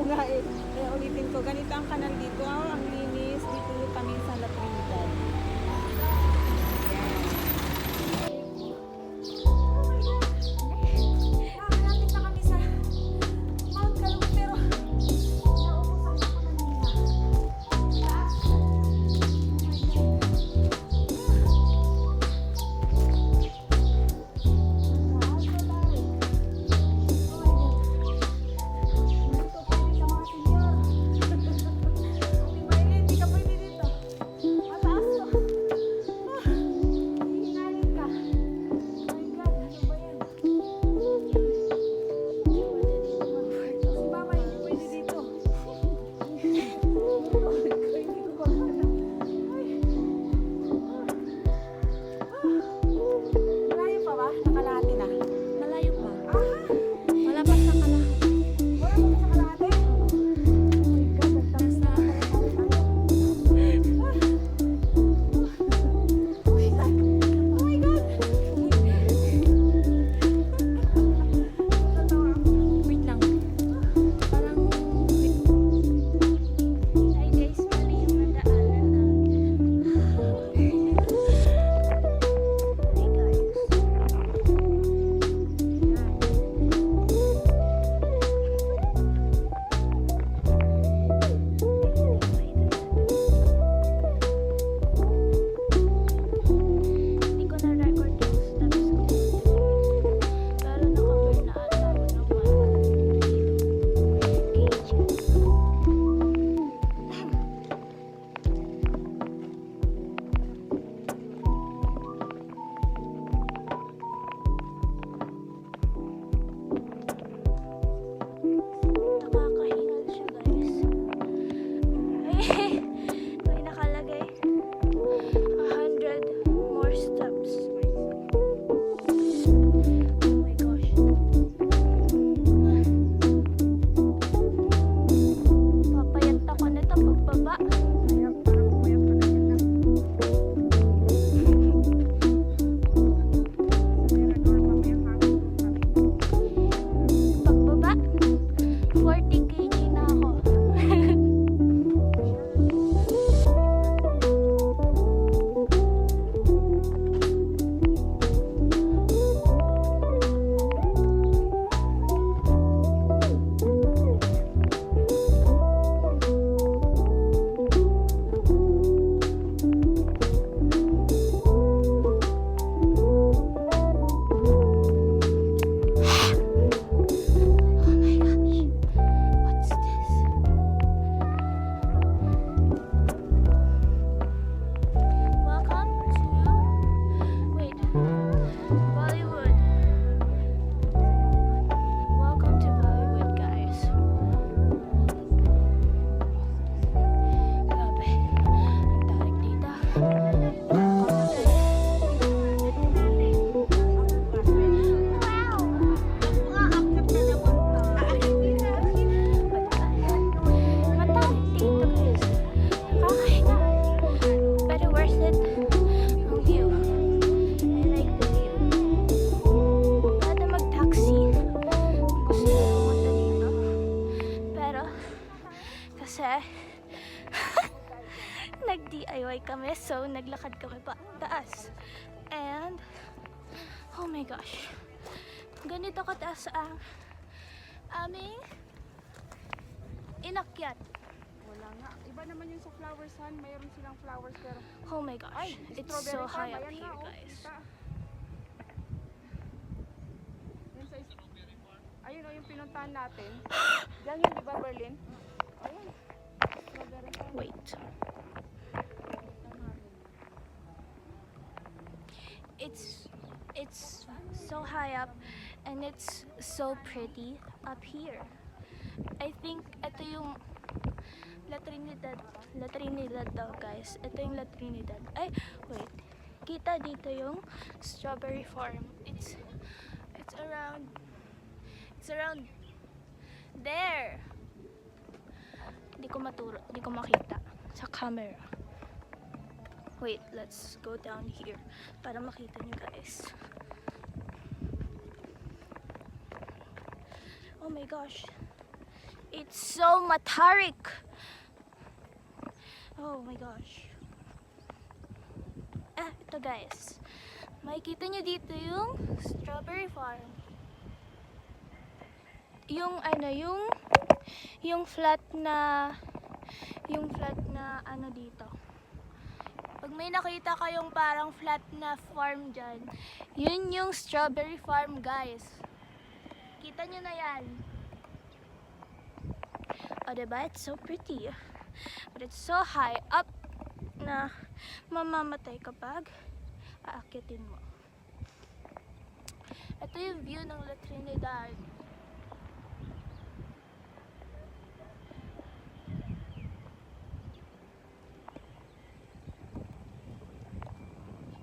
nga eh. Kaya ulitin ko, ganito ang kanal dito. Oh, ang linis. Dito kami sa La Trinidad. Malapit na kami sa Mount Calupero. Naubusan ako kanina. Malayo pa ba? Nakalahati na. Malayo pa. Wala pa sa kalahati. Wala pa sa kalahati? Oh my God, nagtamis na ako. Oh my God! Oh my God! Natatawa ako. Wait lang. Parang... Hi guys, mali yung nadaanan namin. Hey guys. Hindi ko na-record yung steps ko. Pero na-cover na ata ako ng 1 kg. Nakakahingal siya guys. Ay, may nakalagay 100 more steps. Oh my gosh. Papayat ako nito pagbaba. Parang pumayat ka na yun. Mirador, mamaya hangin kami. Pagbaba 40 kg na ako. Oh my gosh. What's this? Welcome to wait, Bollywood. Welcome to Bollywood, guys. Grabe. Ang tarik dito. Wow! Matarik dito, guys. Nakakahinga. Pero worth it ang view. I like the view. Pwede mag-taxi kung gusto nyo pumunta dito. Pero, kasi nag-DIY kami, so naglakad kami pa taas. And, oh my gosh, ganito kataas ang aming inakyat. Wala nga. Iba naman yung sa flowers, han. Mayroon silang flowers pero Oh my gosh, it's so strawberry high farm. up Ayan here, nga, oh, guys. kita. Yun sa ayun o yung pinuntahan natin. Diyan yun, di ba, Berlin? Ayun. Strawberry farm. Wait. It's so high up and it's so pretty up here. I think ito yung La Trinidad daw, guys. Ito yung La Trinidad. Ay, wait. Kita dito yung strawberry farm. It's around there. Hindi ko makita sa camera. Wait, let's go down here para makita nyo, guys. Oh my gosh. It's so matarik. Oh my gosh. Ito guys. Makikita nyo dito yung strawberry farm. Yung flat na ano dito. Pag may nakita kayong parang flat na farm dyan, yun yung strawberry farm guys. Kita nyo na yan. O diba? It's so pretty. But it's so high up na mamamatay kapag aakyatin mo. Ito yung view ng La Trinidad.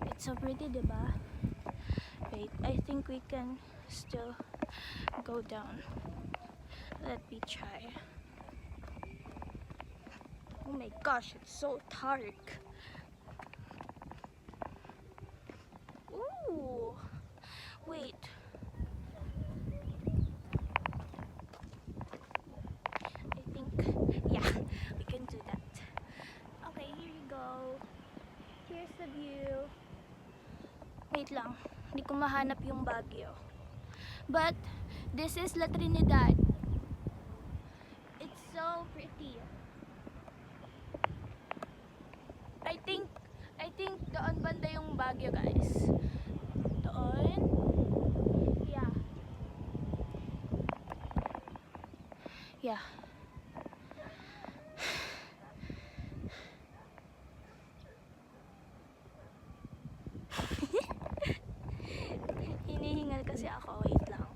It's so pretty, diba? Wait, I think we can still go down. Let me try. Oh my gosh, it's so dark. Ooh, wait. I think, yeah, we can do that. Okay, here you go. Here's the view. Wait lang, hindi ko mahanap yung Baguio. But, this is La Trinidad. It's so pretty. I think doon banda yung Baguio guys. Doon. Yeah. Yeah. Hinihingal kasi ako. Wait lang.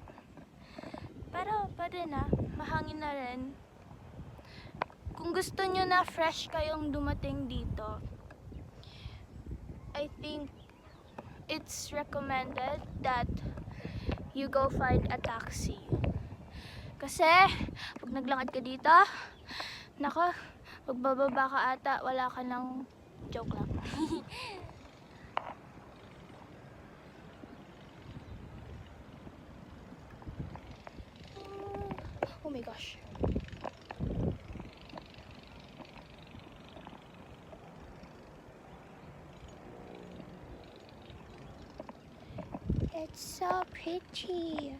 Pero pwede na. Mahangin na rin. Kung gusto nyo na fresh kayong dumating dito, I think it's recommended that you go find a taxi. Kasi, pag naglakad ka dito, nako, pag bababa ka ata, wala ka ng joke lang. Oh my gosh. It's so pretty.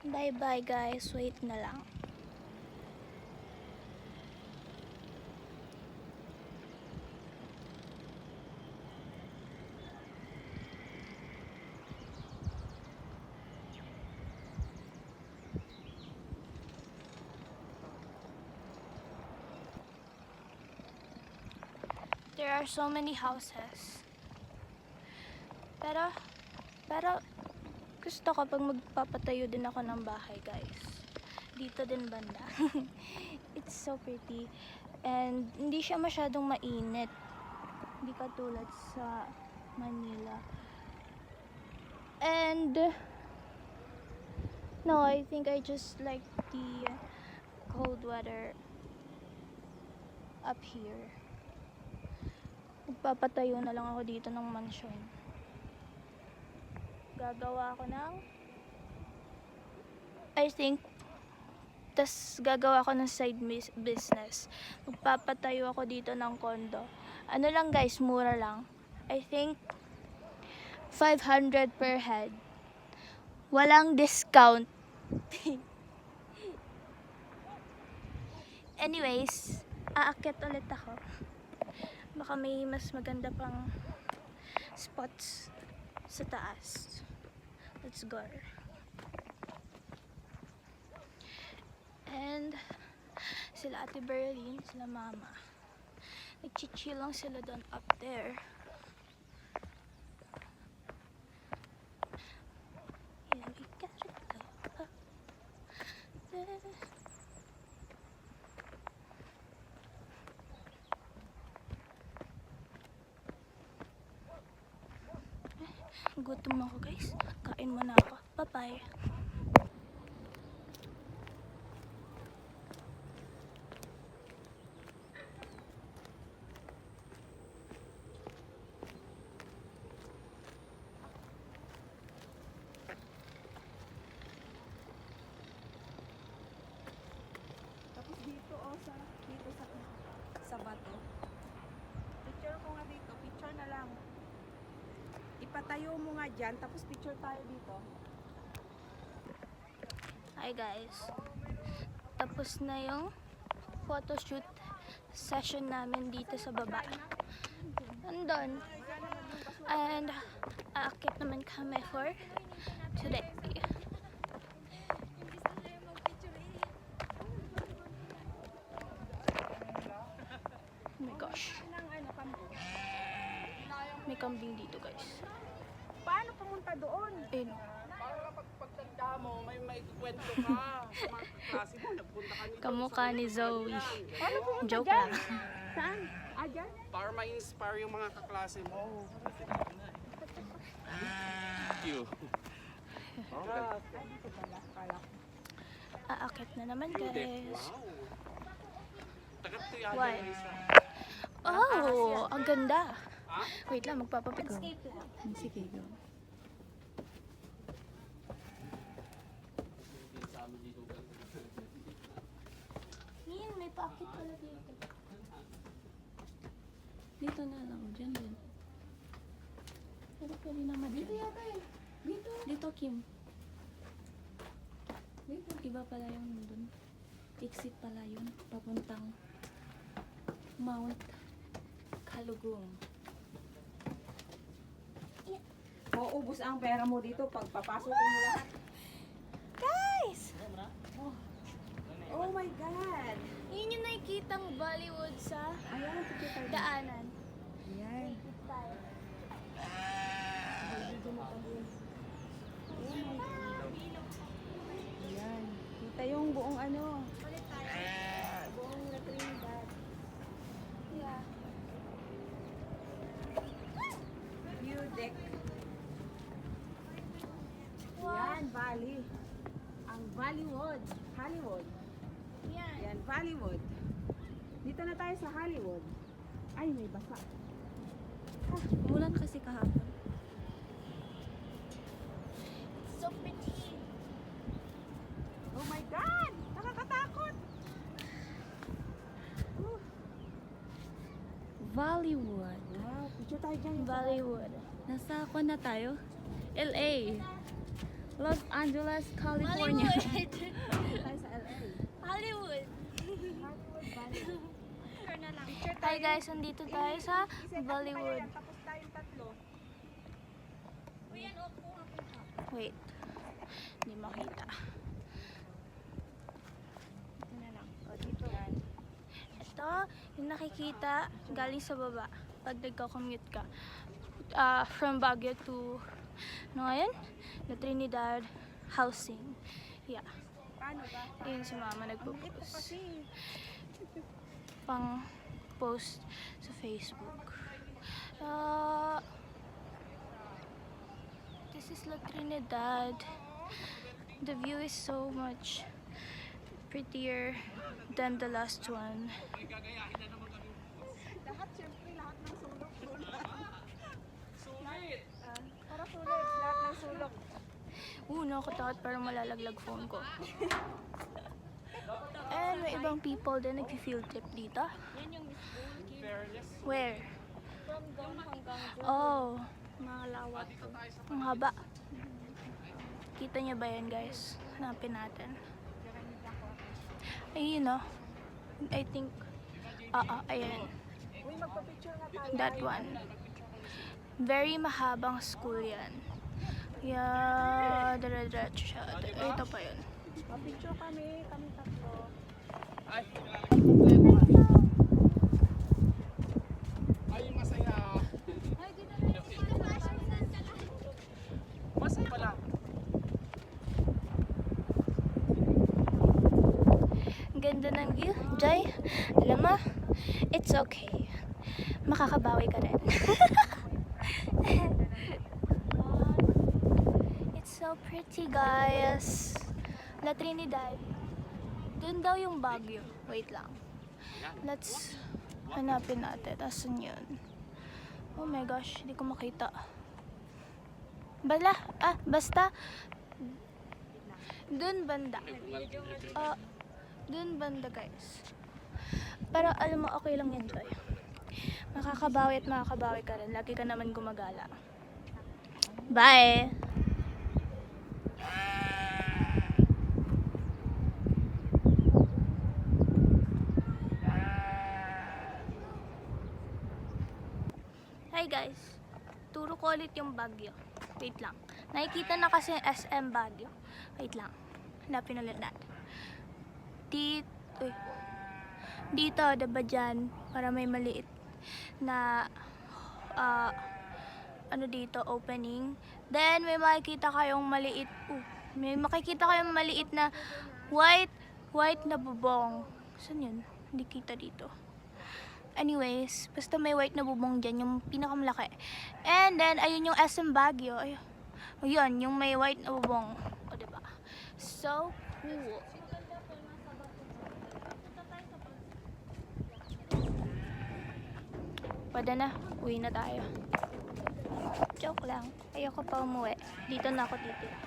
Bye-bye guys. Wait na lang. There are so many houses. Pero gusto ko pag magpapatayo din ako ng bahay guys. Dito din banda. It's so pretty. And hindi siya masyadong mainit. Hindi katulad sa Manila. And no, I think I just like the cold weather up here. Magpapatayo na lang ako dito ng mansion. Gagawa ako ng gagawa ako ng side business. Magpapatayo ako dito ng condo. Ano lang guys, mura lang. I think 500 per head. Walang discount. Anyways, aakyat ulit ako. Baka may mas maganda pang spots sa taas. Let's go. And sila Ate Berlin, sila Mama. Nagchichill lang sila doon up there. Here we gotta go up there. Gutom ako guys. Kain muna ako. Bye-bye. oh, dito sa bato. Picture ko nga dito, picture na lang. Ipatayo mo nga dyan, tapos picture tayo dito. Hi guys. Tapos na yung photoshoot session namin dito sa baba. Andun. And aakit naman kami for today. Oh my gosh. May kambing dito guys. Paano pumunta doon? Ayun. Para kapag pagtanda mo, may kwento ka. Sa mga klase mo, nagpunta ka nito. Kamukha ni Zoe. Paano pumunta Joke dyan? lang. Saan? Ah, dyan? Para ma-inspire yung mga kaklase mo. Thank you. Okay. Dito pala, kala ko. Aakit na naman guys. Wow. Tagat to yan. Why? Oh, ang ganda. Wait lang, magpapapik. Sige, go. Yan, may paakit pala dito. Dito na lang, dyan din. Pero pwede naman dito yata eh. Dito. Dito, Kim. Dito. Iba pala yung dun. Exit pala yun. Papuntang Mount Kalugong. Mauubos ang pera mo dito pag papasok mo lahat. Guys! Oh my God! Yun yung nakikitang Bollywood sa Ayan, picture tayo. daanan. Ayan. Ayan. Kita yung buong ano. Buong La Trinidad. Yeah. View deck. Wow. Yan, Valley. Ang Hollywood. Hollywood. Yan. Yan, Hollywood. Dito na tayo sa Hollywood. Ay, may basa. Umulan kasi kahapon. So pretty. Oh my God! Nakakatakot! Bollywood. Wow, picture tayo dyan. Bollywood. Nasa ako na tayo. LA. Los Angeles, California. Hollywood. Tayo sa LA. Hollywood. Picture Hi guys, nandito tayo sa I-set up mo kayo Bollywood. yan, tapos tayong tatlo. Wait. Hindi makita. Ito na lang. O, dito. Yan. Ito, yung nakikita galing sa baba pag nagko-commute ka. From Baguio to, ano nga yan? La Trinidad Housing. Yeah. Paano ba? Ayun si mama Ang ito nagpo-post. kasi. Pang post sa Facebook. This is La Trinidad. The view is so much prettier than the last one. Lahat, syempre, lahat ng sulok. Sulit! Para sulit, lahat ng sulok. Nakatakot, parang malalaglag phone ko. And may ibang people din nag-field trip dito. Fairness. Where? Oh, malawak. Ang haba. Kita niyo ba yan guys? Hanapin natin. Ayun oh. I think, ayan. Uy, magpa-picture nga tayo. That one. Very mahabang school yan. Yeah, dire-diretso siya. Ito pa yun. Pa-picture kami tatlo. Ay, ay, masaya. Masaya pala. Ang ganda ng view, Jai. Alam mo, it's okay. Makakabawi ka rin. It's so pretty, guys. La Trinidad. Doon daw yung Baguio. Wait lang. Let's hanapin natin. Asan yun? Oh my gosh, hindi ko makita. Basta. Doon banda. Doon banda, guys. Pero alam mo, okay lang yan, Joy. Makakabawi at makakabawi ka rin. Lagi ka naman gumagala. Bye! Hi guys! Turo ko ulit yung Baguio. Wait lang. Nakikita na kasi yung SM Baguio. Wait lang. Hanapin ulit natin. Dito, diba dyan? Para may maliit na ano dito, opening. Then, may makikita kayong maliit na white na bubong. Saan yun? Hindi kita dito. Anyways, basta may white na bubong dyan, yung pinakamalaki. And then, ayun yung SM Baguio. Ayun, yung may white na bubong. O, diba? So, cool. Pwede na, uwi na tayo. Joke lang, ayoko pa umuwi. Dito na ako titira.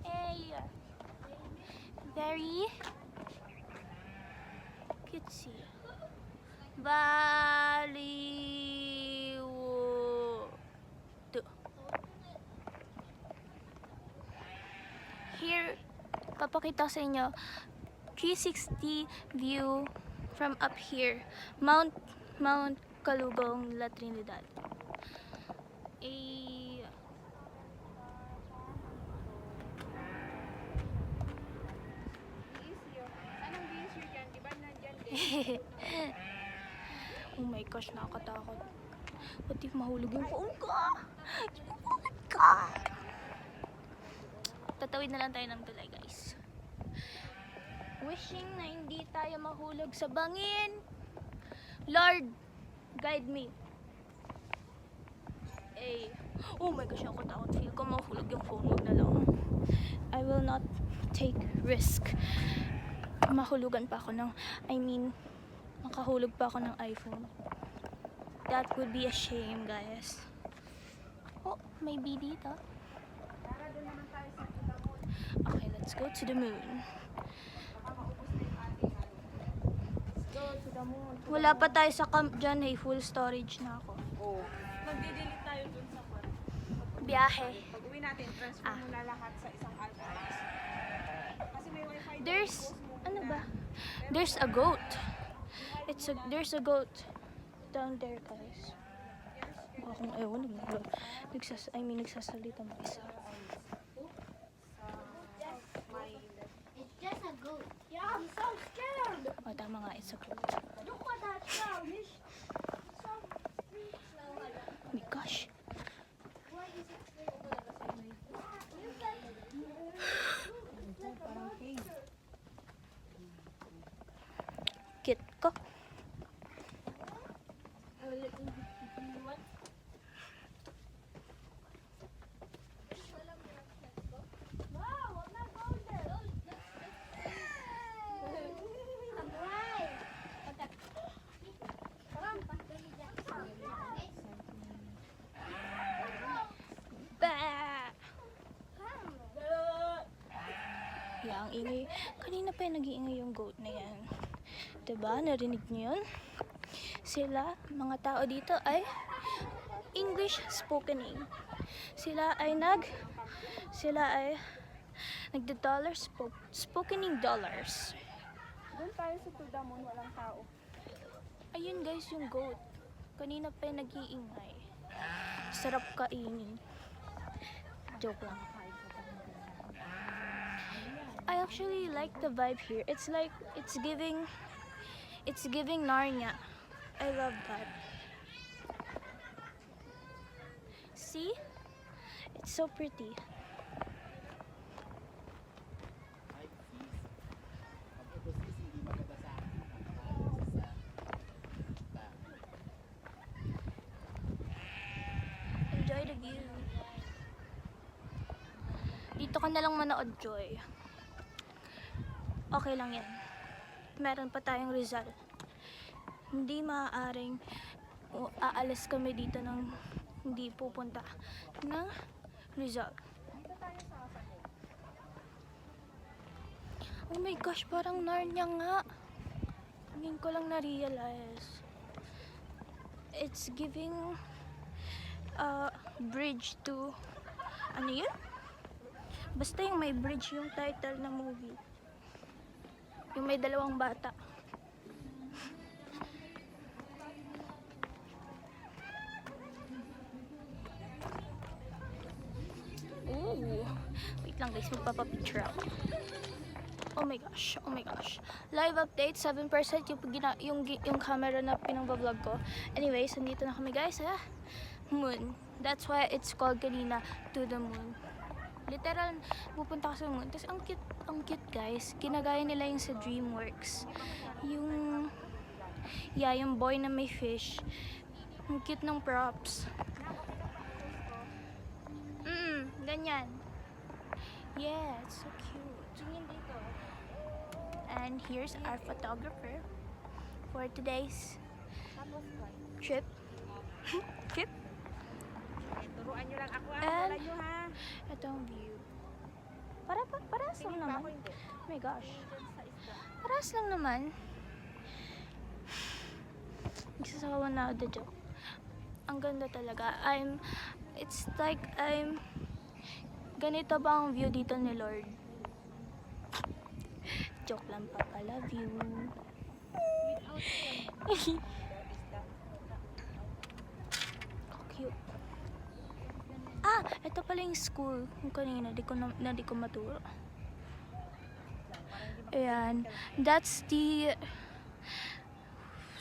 Hey! Very cutesy. Baliw. Here, papakita ko sa inyo 360 view from up here, Mount Calugong, La Trinidad. Anong beans yun yan? Di ba nandyan din? Oh my gosh, nakakatakot. What if mahulog yung phone ko? Oh my God! Tatawid na lang tayo ng tulay, guys. Wishing na hindi tayo mahulog sa bangin. Lord, guide me. Oh my gosh, ako takot. Feel ko mahulog yung phone. Huwag na lang. I will not take risk. Mahulugan pa ako makahulog pa ako ng iPhone. That would be a shame, guys. Oh, may bee dito. Okay, let's go to the moon. Wala pa tayo sa camp dyan, full storage na ako. Oo. Magdidelete tayo dun sa kwan. Biyahe. Pag uwi natin, transfer muna lahat sa isang Alphonse. Kasi may wifi doon, There's, post mo ano muna. ba? There's a goat. There's a goat down there, guys. Akong ewan, nagsasalita mag-isa. It's just a goat. Yeah, I'm so scared. O, tama nga, it's a goat. Look at that sound. It's so Oh my gosh. Cute ko. Wow, I'm not going there. Why? Bah! Yeah, ang ingay. Kanina pa yung nag-iingay yung goat na yan. Diba? Narinig niyo yun? Sila, mga tao dito ay English spokening. Sila ay nagda-dollars, spokening dollars. Doon tayo sa Tudamon, walang tao. Ayun guys, yung goat. Kanina pa yung nag-iingay. Sarap kainin. Joke lang. I actually like the vibe here. It's like, it's giving Narnia. I love that. See? It's so pretty. Enjoy the view. Dito ka na lang manood, Joy. Okay lang yan. Meron pa tayong Rizal. Hindi maaaring aalis kami dito ng hindi pupunta ng Rizal. Oh my gosh, parang Narnia nga. Ngayon ko lang na-realize. It's giving a bridge to, ano yun? Basta yung may bridge yung title ng movie. Yung may dalawang bata. Ooh. Wait lang guys, magpapapicture ako. Oh my gosh, oh my gosh. Live update, 7% yung camera na pinang-vlog ko. Anyways, nandito na kami guys sa moon. That's why it's called kanina to the moon. Literal, pupunta ka sa moon. Tapos ang cute guys. Ginagaya nila yung sa DreamWorks. Yung boy na may fish. Ang cute ng props. Ganyan. Yeah, it's so cute. Tingin dito. And here's our photographer for today's trip. Trip. Turuan nyo lang ako, And wala nyo ha. ito ang view. Parehas lang naman. Oh my gosh. Parehas lang naman. Nagsasawa na ako the joke. Ang ganda talaga. It's like ganito ba ang view dito ni Lord? Joke lang, Papa. Love you. Cute. Ito pala yung school. Yung kanina, di ko maturo. Ayan. That's the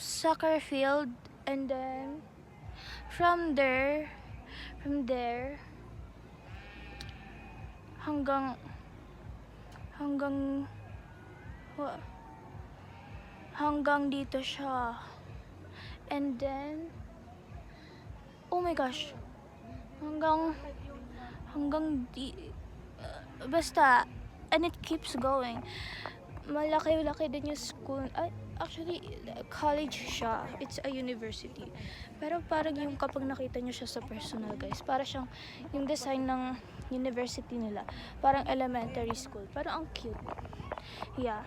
soccer field. And then, from there, hanggang dito siya. And then, oh my gosh, basta, and it keeps going. Malaki-laki din yung school. Actually, college siya. It's a university. Pero parang yung kapag nakita nyo siya sa personal, guys, para siyang yung design ng university nila. Parang elementary school. Pero ang cute. Yeah.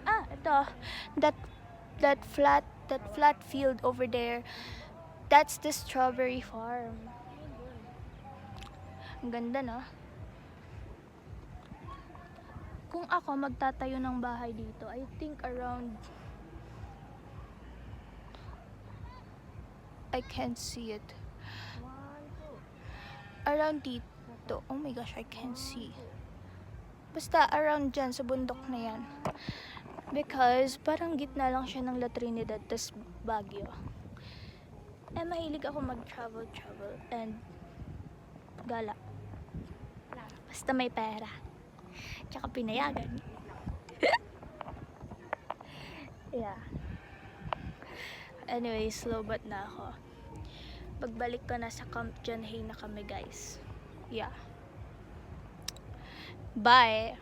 Ito. That flat field over there. That's the strawberry farm. Ang ganda, no? Kung ako magtatayo ng bahay dito, I think around, I can't see it. Around dito. Oh my gosh, I can't see. Basta around dyan, sa bundok na yan. Because parang gitna lang siya ng La Trinidad, tas Baguio. Mahilig ako mag-travel and gala. Basta may pera. Tsaka pinayagan. Yeah. Anyway, slow but na ako. Pagbalik ko na sa Camp John Hay na kami, guys. Yeah. Bye!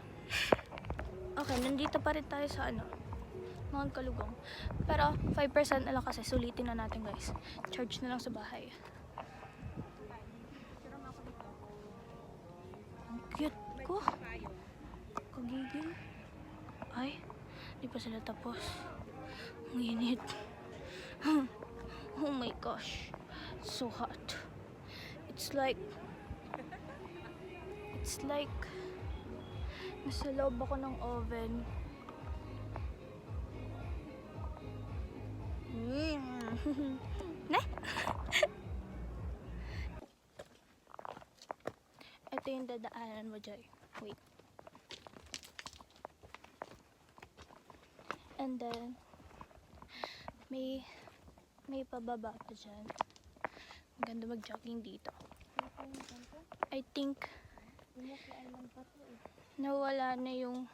Okay, nandito pa rin tayo sa mga Kalugong. Pero 5% na lang kasi. Sulitin na natin, guys. Charge na lang sa bahay. Ang cute ko. Kagigil. Ay, di pa sila tapos. Ang init. Oh my gosh. So hot. It's like nasa loob ako ng oven. Ne? Ito yung dadaanan mo, Joy. Wait. And then, may pababa pa dyan. Ang ganda mag-jogging dito. I think, nawala na yung,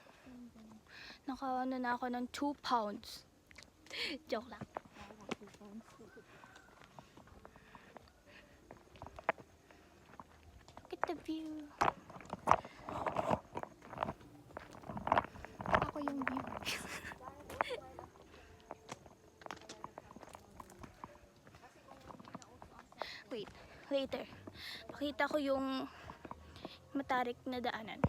nakawana na ako ng 2 pounds. Joke lang. Look at the view. Ako yung view. Wait, later. Pakita ko yung matarik na daanan.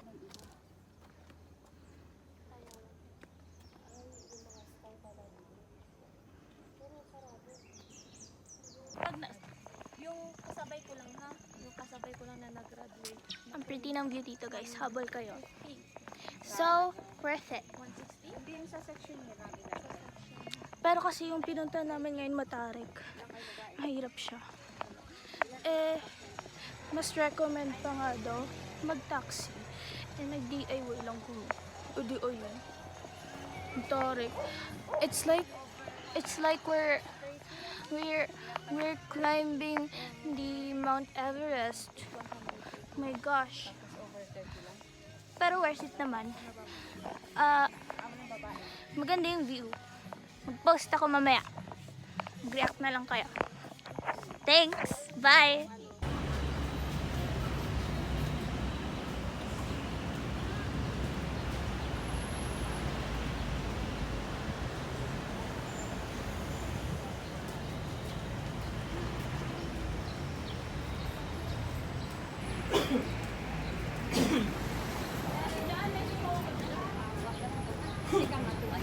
ng view dito guys. Habol kayo. So, worth it. Hindi yung sa section nila. Pero kasi yung pinunta namin ngayon Matarik, mahirap siya. Mas recommend pa nga daw mag-taxi. Nag-DIY lang kung DIY yun. Matarik. It's like we're climbing the Mount Everest. Oh my gosh. Pero worth it naman. Maganda yung view. Mag-post ako mamaya. Mag-react na lang kayo. Thanks! Bye! Kasi ka matuan.